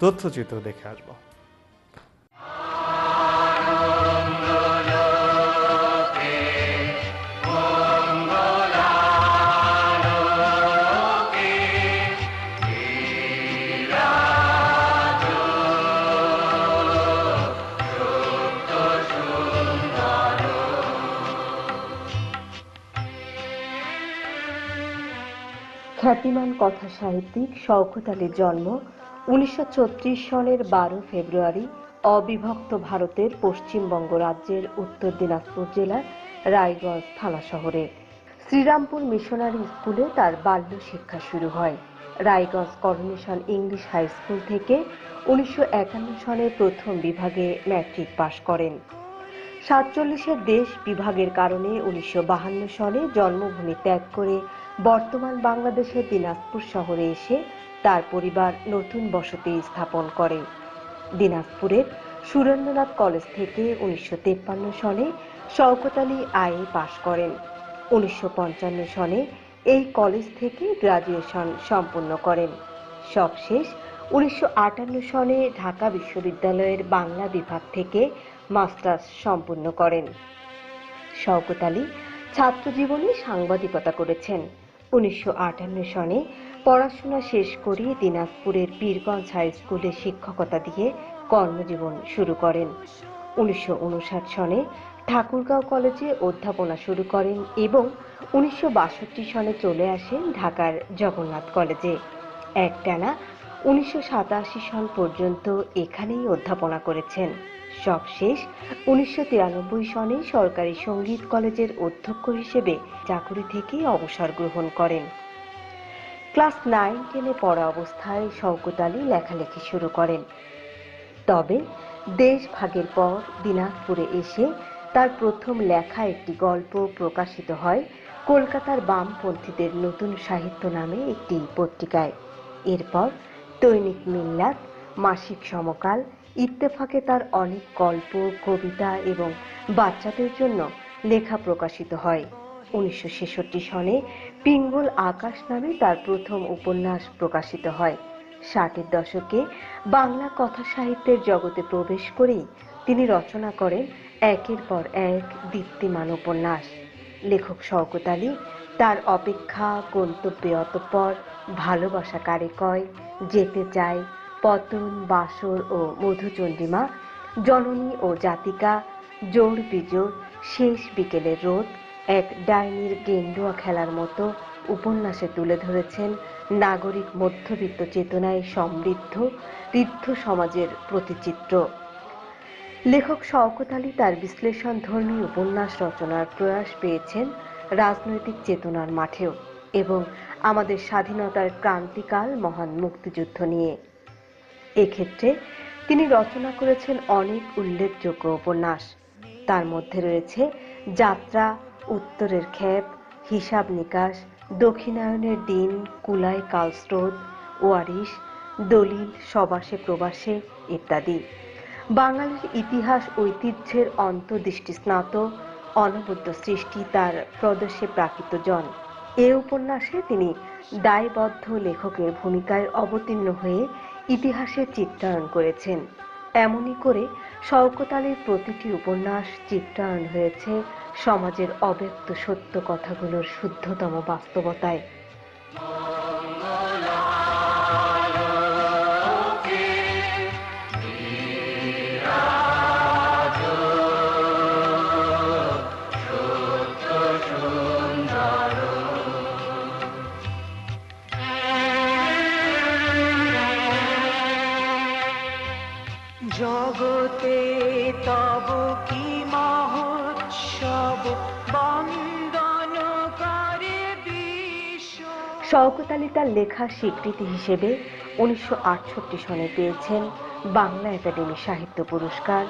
তথ্যচিত্র দেখে আসবো। খ্যাতিমান কথা সাহিত্যিক শওকত আলীর জন্ম 1936 সনের 12 ফেব্রুয়ারি অবিভক্ত ভারতের পশ্চিমবঙ্গ রাজ্যের উত্তর দিনাজপুর জেলার রায়গঞ্জ থানা শহরে। শ্রীরামপুর মিশনারি স্কুলে তার বাল্য শিক্ষা শুরু হয়। Raiganj coronation English high school থেকে 1951 সনে প্রথম বিভাগে ম্যাট্রিক পাশ করেন। 47-এর দেশ বিভাগের কারণে 1952 সনে জন্মভূমি ত্যাগ করে বর্তমান বাংলাদেশের দিনাজপুর শহরে এসে তার পরিবার নতুন বসতি স্থাপন করে। দিনাজপুরের সুরেন্দ্রনাথ কলেজ থেকে 1953 সনে শওকত আলী আইএ পাশ করেন। 1955 সনে এই কলেজ থেকে গ্রাজুয়েশন সম্পন্ন করেন। সবশেষ 1958 সনে ঢাকা বিশ্ববিদ্যালয়ের বাংলা বিভাগ থেকে মাস্টার্স সম্পন্ন করেন। শওকত আলী ছাত্রজীবনে সাংবাদিকতা করেছেন। 1958 সনে পড়াশোনা শেষ করে দিনাজপুরের পীরগঞ্জ হাই স্কুলে শিক্ষকতা দিয়ে কর্মজীবন শুরু করেন। 1959 সনে ঠাকুরগাঁও কলেজে অধ্যাপনা শুরু করেন এবং 1962 সনে চলে আসেন ঢাকার জগন্নাথ কলেজে। একটানা 1987 সন পর্যন্ত এখানেই অধ্যাপনা করেছেন। সবশেষ 1993 সনে সরকারি সঙ্গীত কলেজের অধ্যক্ষ হিসেবে চাকুরি থেকে অবসর গ্রহণ করেন। ক্লাস 9-10-এ পড়া অবস্থায় শওকত আলী লেখালেখি শুরু করেন। তবে দেশ ভাগের পর দিনাজপুরে এসে তার প্রথম লেখা একটি গল্প প্রকাশিত হয় কলকাতার বামপন্থীদের নতুন সাহিত্য নামে একটি পত্রিকায়। এরপর দৈনিক মিল্লাত, মাসিক সমকাল, ইত্তেফাকে তার অনেক গল্প, কবিতা এবং বাচ্চাদের জন্য লেখা প্রকাশিত হয়। 1966 সনে পিঙ্গল আকাশ নামে তার প্রথম উপন্যাস প্রকাশিত হয়। 60-এর দশকে বাংলা কথা সাহিত্যের জগতে প্রবেশ করেই তিনি রচনা করেন একের পর এক দীপ্তিমান উপন্যাস। লেখক শওকত আলী তার অপেক্ষা, গন্তব্যে অতঃপর, ভালোবাসা কারে কয়, যেতে চায়, পতন, বাসর ও মধুচন্দ্রিমা, জননী ও জাতিকা, জোড় বিজোড়, শেষ বিকেলের রোদ, এক ডাইনির গেন্ডুয়া খেলার মতো উপন্যাসে তুলে ধরেছেন নাগরিক মধ্যবিত্ত চেতনায় সমৃদ্ধ ঋদ্ধ সমাজের প্রতিচিত্র। লেখক শওকত আলী তার বিশ্লেষণধর্মী উপন্যাস রচনার প্রয়াস পেয়েছেন রাজনৈতিক চেতনার মাঠেও এবং আমাদের স্বাধীনতার ক্রান্তিকাল, মহান মুক্তিযুদ্ধ নিয়ে। এক্ষেত্রে তিনি রচনা করেছেন অনেক উল্লেখযোগ্য উপন্যাস। তার মধ্যে রয়েছে যাত্রা, উত্তরের ক্ষেপ, হিসাব নিকাশ, দক্ষিণায়নের দিন, কুলাই কালস্রোত, ওয়ারিশ, দলিল, সবাসে প্রবাসে ইত্যাদি। বাঙালির ইতিহাস ঐতিহ্যের অন্তর্দৃষ্টি স্নাত অনবদ্য সৃষ্টি তার প্রদেশে প্রাকৃত জন। এ উপন্যাসে তিনি দায়বদ্ধ লেখকের ভূমিকায় অবতীর্ণ হয়ে ইতিহাসের চিত্রায়ন করেছেন। এমনই করে শওকত আলীর প্রতিটি উপন্যাস চিত্রায়ন হয়েছে সমাজের অব্যক্ত সত্য কথাগুলোর শুদ্ধতম বাস্তবতায়। জগতে তব কি মহোৎসব বন্দন করে বিশ্ব। শওকত আলী তার লেখার স্বীকৃতি হিসেবে 1968 সনে পেয়েছেন বাংলা একাডেমি সাহিত্য পুরস্কার,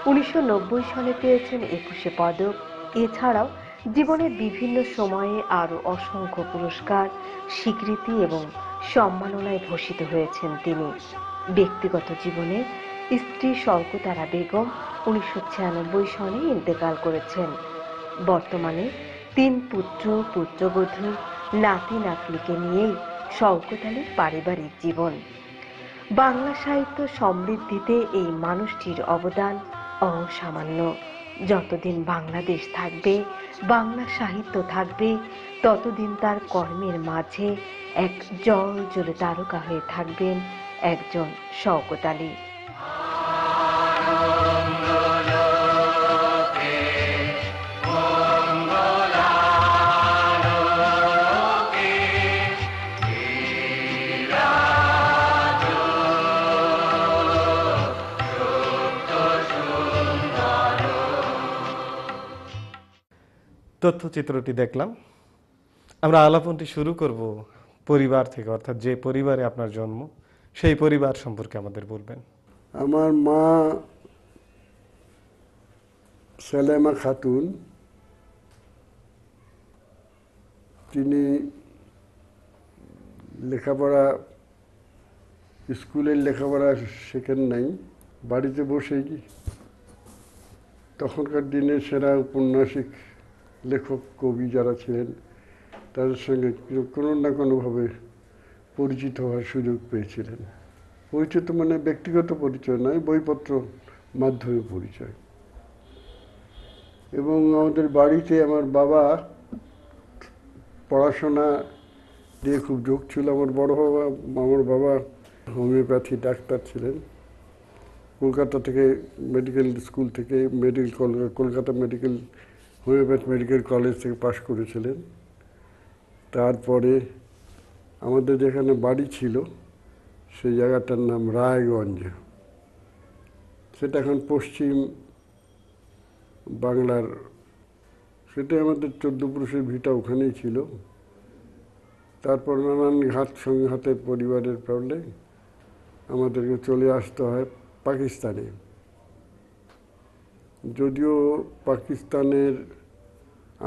1990 সনে পেয়েছেন 21শে পদক। এছাড়াও জীবনের বিভিন্ন সময়ে আরও অসংখ্য পুরস্কার, স্বীকৃতি এবং সম্মাননায় ভূষিত হয়েছেন তিনি। ব্যক্তিগত জীবনে স্ত্রী শওকতারা বেগম 1996 সনে ইন্তেকাল করেছেন। বর্তমানে 3 পুত্র, পুত্রবধূ, নাতি নাতনিকে নিয়েই শওকত আলীর পারিবারিক জীবন। বাংলা সাহিত্য সমৃদ্ধিতে এই মানুষটির অবদান অসামান্য। যতদিন বাংলাদেশ থাকবে, বাংলা সাহিত্য থাকবে, ততদিন তার কর্মের মাঝে এক জ্বলজ্বলে তারকা হয়ে থাকবেন একজন শওকত আলী। তথ্যচিত্রটি দেখলাম। আমরা আলাপনটি শুরু করব পরিবার থেকে, অর্থাৎ যে পরিবারে আপনার জন্ম সেই পরিবার সম্পর্কে আমাদের বলবেন। আমার মা সালেমা খাতুন, তিনি লেখাপড়া, স্কুলের লেখাপড়া শেখেন নাই, বাড়িতে বসেই তখনকার দিনে সেরা উপন্যাসিক লেখক কবি যারা ছিলেন তাদের সঙ্গে কোনো না কোনোভাবে পরিচিত হওয়ার সুযোগ পেয়েছিলেন। পরিচিত মানে ব্যক্তিগত পরিচয় নয়, বইপত্র মাধ্যমে পরিচয়। এবং আমাদের বাড়িতে আমার বাবা পড়াশোনা দিয়ে খুব যোগ ছিল। আমার বাবা হোমিওপ্যাথি ডাক্তার ছিলেন। কলকাতা থেকে মেডিকেল স্কুল থেকে কলকাতা হোমিওপ্যাথি মেডিকেল কলেজ থেকে পাশ করেছিলেন। তারপরে আমাদের যেখানে বাড়ি ছিল সেই জায়গাটার নাম রায়গঞ্জ, সেটা এখন পশ্চিম বাংলার, সেটাই আমাদের 14 পুরুষের ভিটা ওখানেই ছিল। তারপর নানান সংঘাতে পরিবারের ফলে আমাদেরকে চলে আসতে হয় পাকিস্তানে। যদিও পাকিস্তানের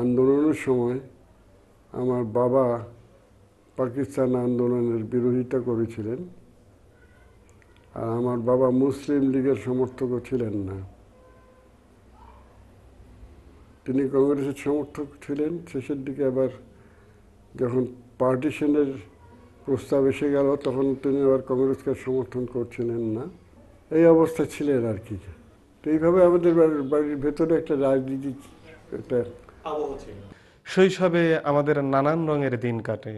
আন্দোলনের সময় আমার বাবা পাকিস্তান আন্দোলনের বিরোধিতা করেছিলেন, আর আমার বাবা মুসলিম লীগের সমর্থকও ছিলেন না। তিনি কংগ্রেসের সমর্থক ছিলেন। শেষের দিকে আবার যখন পার্টিশনের প্রস্তাব এসে গেল তখন তিনি আবার কংগ্রেসকে সমর্থন করছিলেন না। এই অবস্থা ছিলেন আর কি। তো এইভাবে আমাদের বাড়ির ভেতরে একটা রাজনীতি, একটা আবহ ছিল। শৈশবে আমাদের নানান রঙের দিন কাটে।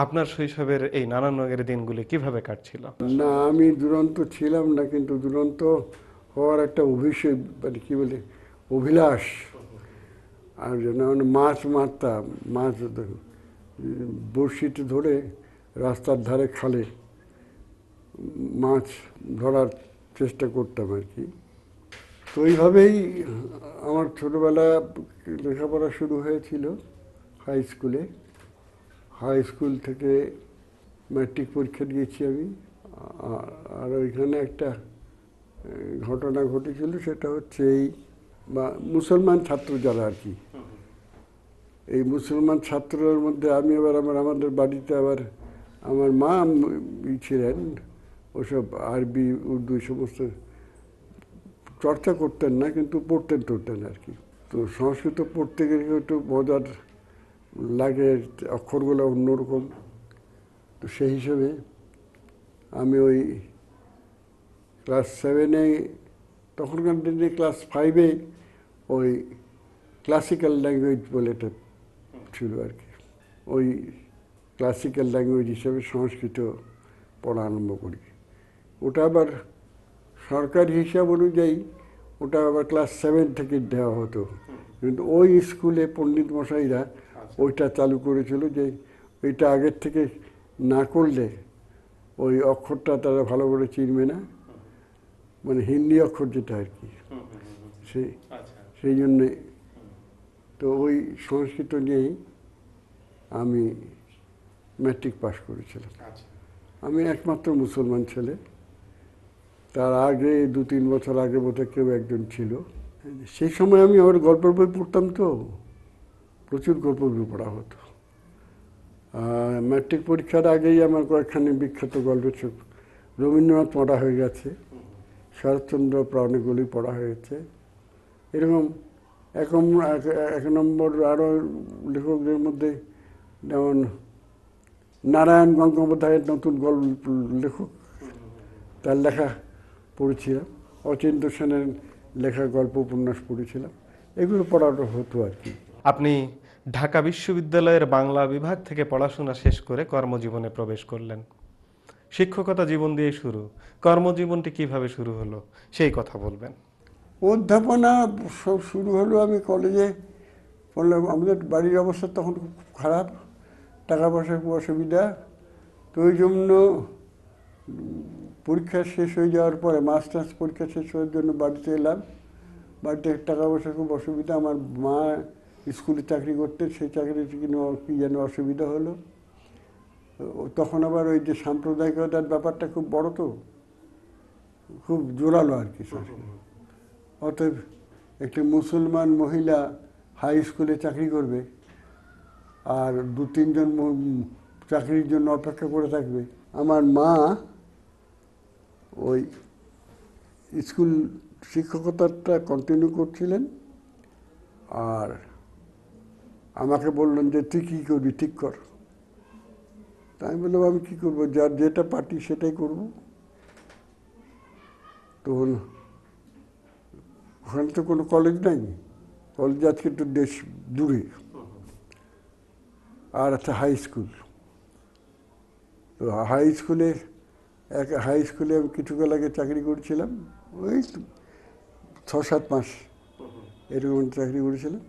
আপনার শৈশবের এই নানান রঙের দিনগুলি কিভাবে কাটছিল? না, আমি দুরন্ত ছিলাম না, কিন্তু দুরন্ত হওয়ার একটা মানে কি বলে অভিলাষ। আর যেন মাছ মারতাম, মাছ বড়শিতে ধরে রাস্তার ধারে খালে মাছ ধরার চেষ্টা করতাম আর কি। তো এইভাবেই আমার ছোটোবেলা লেখাপড়া শুরু হয়েছিল হাই স্কুলে। হাই স্কুল থেকে ম্যাট্রিক পরীক্ষা দিয়েছি আমি। আর ওইখানে একটা ঘটনা ঘটেছিল, সেটা হচ্ছে এই মুসলমান ছাত্র যারা আর কি, এই মুসলমান ছাত্রদের মধ্যে আমি আবার আমাদের বাড়িতে আবার আমার মা ছিলেন, ওসব আরবি উর্দু সমস্ত চর্চা করতেন না, কিন্তু পড়তেন আর কি। তো সংস্কৃত পড়তে গেলে একটু মজার লাগে, অক্ষরগুলো অন্যরকম। তো সেই হিসেবে আমি ওই ক্লাস 7-এ, তখনকার দিনে ক্লাস 5-এ ওই ক্লাসিক্যাল ল্যাঙ্গুয়েজ বলে এটা ছিল আর কি। ওই ক্লাসিক্যাল ল্যাঙ্গুয়েজ হিসেবে সংস্কৃত পড়া আরম্ভ করি। ওটা আবার সরকারি হিসাব অনুযায়ী ওটা আবার ক্লাস 7 থেকে দেওয়া হতো, কিন্তু ওই স্কুলে পণ্ডিত মশাইরা ওইটা চালু করেছিল যে ওইটা আগের থেকে না করলে ওই অক্ষরটা তারা ভালো করে চিনবে না, মানে হিন্দি অক্ষর যেটা আর কি, সেই জন্যে। তো ওই সংস্কৃত নিয়েই আমি ম্যাট্রিক পাস করেছিলাম। আমি একমাত্র মুসলমান ছেলে। তার আগে 2-3 বছর আগে বোধহয় কেউ একজন ছিল। সেই সময় আমি আবার গল্পের বই পড়তাম, তো প্রচুর গল্প বই পড়া হতো। ম্যাট্রিক পরীক্ষার আগেই আমার কয়েকখানি বিখ্যাত গল্পের রবীন্দ্রনাথ পড়া হয়ে গেছে, শরৎচন্দ্র অনেকগুলি পড়া হয়েছে। এরকম এক নম্বর আরও লেখকদের মধ্যে যেমন নারায়ণ গঙ্গোপাধ্যায়ের নতুন গল্প লেখক, তার লেখা পড়েছিলাম, অচিন্ত্য সেনের লেখা গল্প উপন্যাস পড়েছিলাম, এগুলো পড়ানো হতো আর কি। আপনি ঢাকা বিশ্ববিদ্যালয়ের বাংলা বিভাগ থেকে পড়াশোনা শেষ করে কর্মজীবনে প্রবেশ করলেন। শিক্ষকতা জীবন দিয়ে শুরু, কর্মজীবনটি কিভাবে শুরু হলো সেই কথা বলবেন। অধ্যাপনা সব শুরু হলো, আমি কলেজে পড়লাম। আমাদের বাড়ির অবস্থা তখন খুব খারাপ, টাকা পয়সার খুব অসুবিধা। তো ওই জন্য পরীক্ষা শেষ হয়ে যাওয়ার পরে, মাস্টার্স পরীক্ষা শেষ হওয়ার জন্য বাড়িতে এলাম। বাড়িতে টাকা পয়সার খুব অসুবিধা। আমার মা স্কুলে চাকরি করতেন, সেই চাকরিতে কি যেন অসুবিধা হলো। তখন আবার ওই যে সাম্প্রদায়িকতার ব্যাপারটা খুব বড়, তো খুব জোরালো আর কি। অতএব একটি মুসলমান মহিলা হাই স্কুলে চাকরি করবে আর 2-3 জন চাকরির জন্য অপেক্ষা করে থাকবে। আমার মা ওই স্কুল শিক্ষকতাটা কন্টিনিউ করছিলেন, আর আমাকে বললেন যে তুই কী করবি ঠিক কর। তাই আমি বললাম আমি কী করবো, যার যেটা পার্টি সেটাই করব। তখন ওখানে তো কোনো কলেজ নাই, কলেজ আজকে একটু দেশ দূরে, আর একটা হাই স্কুল। তো হাই স্কুলে আমি কিছুকাল আগে চাকরি করেছিলাম, ওই 6-7 মাস এরকম চাকরি করেছিলাম।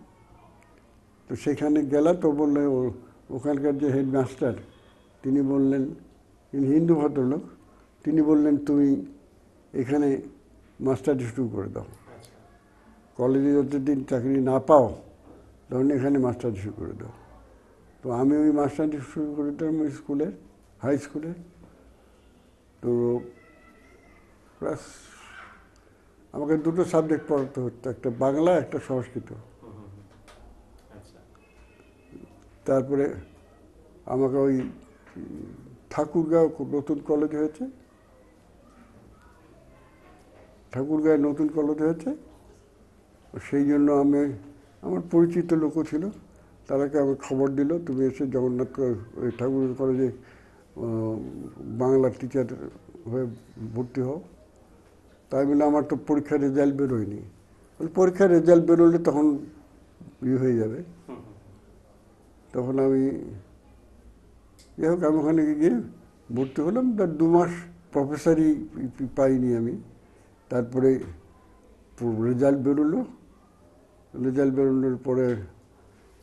তো সেখানে গেলাম, তো বললে ওখানকার যে হেডমাস্টার তিনি বললেন, তিনি হিন্দু ভদ্রলোক, তিনি বললেন তুমি এখানে মাস্টারি শুরু করে দাও, কলেজে যতদিন চাকরি না পাও তখন এখানে মাস্টারি শুরু করে দাও। তো আমি ওই মাস্টারি শুরু করে দিলাম স্কুলের, হাই স্কুলে। তো প্লাস আমাকে 2টো সাবজেক্ট পড়াতে হতো, একটা বাংলা, একটা সংস্কৃত। তারপরে আমাকে ওই ঠাকুরগাঁও নতুন কলেজ হয়েছে, ঠাকুরগাঁয়ে নতুন কলেজ হয়েছে, সেই জন্য আমার পরিচিত লোকও ছিল, তারাকে আমি খবর দিল তুমি এসে জগন্নাথ ওই ঠাকুর কলেজে বাংলার টিচার হয়ে ভর্তি হও। তাই বলে আমার তো পরীক্ষার রেজাল্ট বেরোয়নি, পরীক্ষার রেজাল্ট বেরোলে তখন হয়ে যাবে। তখন আমি যাই হোক আমি ওখানে গিয়ে ভর্তি হলাম। তার 2 মাস প্রফেসরই পাইনি আমি। তারপরে রেজাল্ট বেরোলো, রেজাল্ট বেরোনোর পরে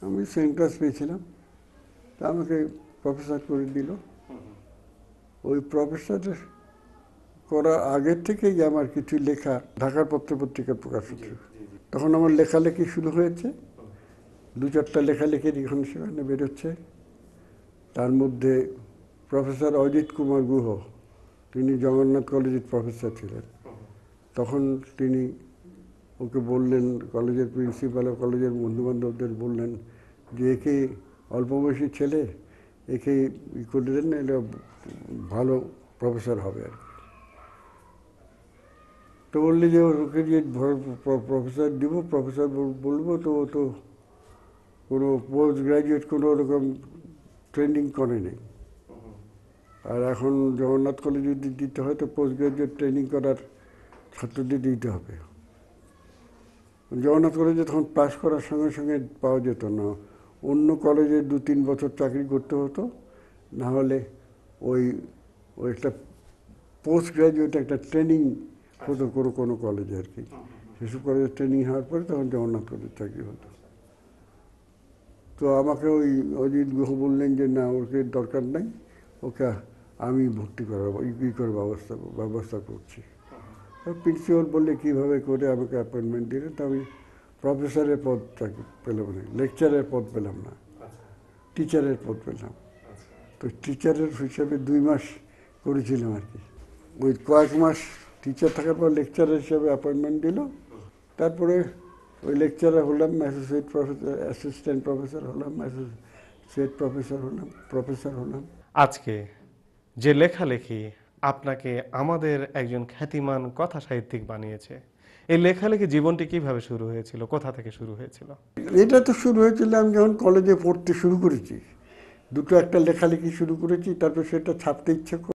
আমি সেকেন্ড ক্লাস পেয়েছিলাম, তা আমাকে প্রফেসর করে দিল। ওই প্রফেসর করার আগের থেকেই আমার কিছু লেখা ঢাকার পত্রপত্রিকায় প্রকাশ হচ্ছে। তখন আমার লেখালেখি শুরু হয়েছে, 2-4টা লেখালেখির এখানে সেখানে বেরোচ্ছে। তার মধ্যে প্রফেসর অজিত কুমার গুহ, তিনি জগন্নাথ কলেজের প্রফেসর ছিলেন। তখন তিনি ওকে বললেন, কলেজের প্রিন্সিপাল ও কলেজের বন্ধুবান্ধবদের বললেন যে একে অল্প বয়সী ছেলে, একে করে দেন, এটা ভালো প্রফেসর হবে আর কি। তো বললে যে ওকে যে প্রফেসর দিব, প্রফেসর বলবো, তো ও তো কোনো পোস্ট গ্রাজুয়েট কোনো রকম ট্রেনিং করে নেই। আর এখন জগন্নাথ কলেজে যদি দিতে হয় তো পোস্ট গ্রাজুয়েট ট্রেনিং করার ছাত্রদের দিতে হবে। জগন্নাথ কলেজে তখন পাস করার সঙ্গে সঙ্গে পাওয়া যেত না, অন্য কলেজে 2-3 বছর চাকরি করতে হতো, না হলে ওই একটা পোস্ট গ্রাজুয়েট একটা ট্রেনিং হতো কোনো কলেজে আর কি। সেসব কলেজে ট্রেনিং হওয়ার পরে তখন জগন্নাথ কলেজে চাকরি হতো। তো আমাকে ওই অজিত গুহ বললেন যে না, ওকে দরকার নাই, ওকে আমি ভর্তি করাবো, করে ব্যবস্থা করছি। প্রিন্সিপাল বললে কীভাবে করে আমাকে অ্যাপয়েন্টমেন্ট দিলেন। তো আমি প্রফেসরের পদ পেলাম না, লেকচারের পদ পেলাম না, টিচারের পদ পেলাম। তো টিচারের হিসাবে 2 মাস করেছিলাম আর কি। ওই কয়েক মাস টিচার থাকার পর লেকচারার হিসাবে অ্যাপয়েন্টমেন্ট দিল। তারপরে ওই লেকচারার হলাম, অ্যাসোসিয়েট প্রফেসর, অ্যাসিস্ট্যান্ট প্রফেসর হলাম, অ্যাসোসিয়েট প্রফেসর হলাম। আজকে যে লেখালেখি আপনাকে আমাদের একজন খ্যাতিমান কথা সাহিত্যিক বানিয়েছে, এই লেখালেখি জীবনটি কিভাবে শুরু হয়েছিল, কোথা থেকে শুরু হয়েছিল? এটা তো শুরু হয়েছিল আমি যখন কলেজে পড়তে শুরু করেছি, 2টো একটা লেখালেখি শুরু করেছি, তারপর সেটা ছাপতে ইচ্ছে